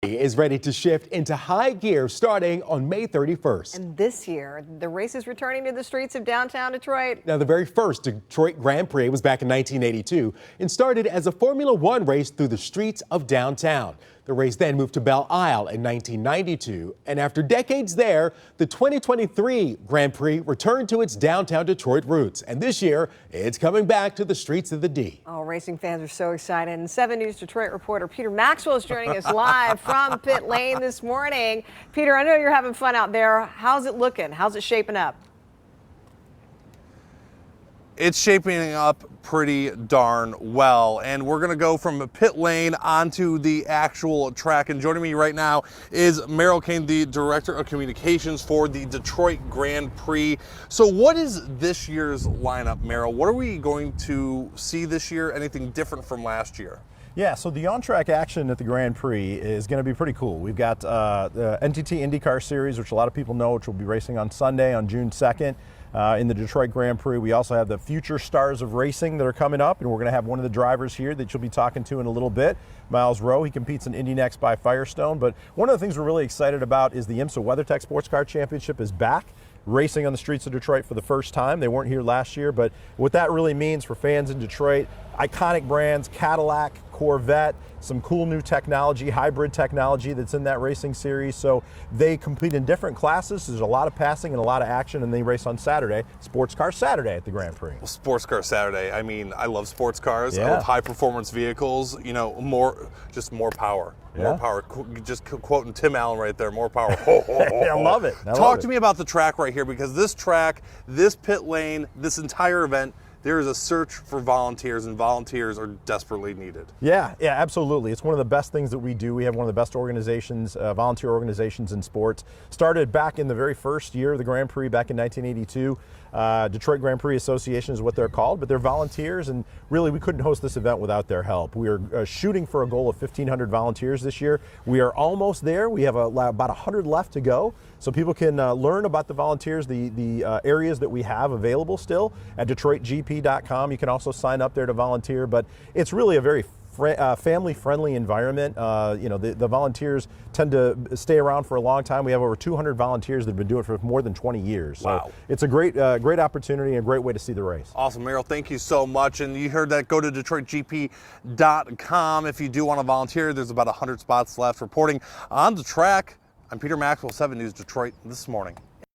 Is ready to shift into high gear starting on May 31st. And this year, the race is returning to the streets of downtown Detroit. Now, the very first Detroit Grand Prix was back in 1982 and started as a Formula One race through the streets of downtown. The race then moved to Belle Isle in 1992, and after decades there, the 2023 Grand Prix returned to its downtown Detroit roots. And this year, it's coming back to the streets of the D. Oh, racing fans are so excited. And 7 News Detroit reporter Peter Maxwell is joining us live from pit lane this morning. Peter, I know you're having fun out there. How's it looking? How's it shaping up? It's shaping up pretty darn well, and we're going to go from pit lane onto the actual track. And joining me right now is Merrill Kane, the Director of Communications for the Detroit Grand Prix. So what is this year's lineup, Merrill? What are we going to see this year? Anything different from last year? Yeah, so the on-track action at the Grand Prix is going to be pretty cool. We've got the NTT IndyCar Series, which a lot of people know, which will be racing on Sunday on June 2nd. In the Detroit Grand Prix. We also have the future stars of racing that are coming up, and we're going to have one of the drivers here that you'll be talking to in a little bit, Miles Rowe. He competes in Indy Next by Firestone, but one of the things we're really excited about is the IMSA WeatherTech SportsCar Championship is back, racing on the streets of Detroit for the first time. They weren't here last year, but what that really means for fans in Detroit, iconic brands, Cadillac, Corvette, some cool new technology, hybrid technology that's in that racing series. So they compete in different classes. There's a lot of passing and a lot of action, and they race on Saturday, SportsCar Saturday at the Grand Prix. Well, SportsCar Saturday, I mean, I love sports cars. Yeah. I love high performance vehicles, you know, more power. Yeah. More power. Just quoting Tim Allen right there, more power. I love it. Talk to me about the track right here, because this track, this pit lane, this entire event, there is a search for volunteers, and volunteers are desperately needed. Yeah, absolutely. It's one of the best things that we do. We have one of the best organizations, volunteer organizations in sports. Started back in the very first year of the Grand Prix back in 1982. Detroit Grand Prix Association is what they're called, but they're volunteers, and really we couldn't host this event without their help. We are shooting for a goal of 1,500 volunteers this year. We are almost there. We have about 100 left to go, so people can learn about the volunteers, the areas that we have available still at DetroitGP.com. You can also sign up there to volunteer, but it's really a very family-friendly environment. You know, the volunteers tend to stay around for a long time. We have over 200 volunteers that have been doing it for more than 20 years. So wow. It's a great opportunity and a great way to see the race. Awesome, Merrill. Thank you so much. And you heard that. Go to DetroitGP.com if you do want to volunteer. There's about 100 spots left. Reporting on the track, I'm Peter Maxwell, 7 News Detroit this morning.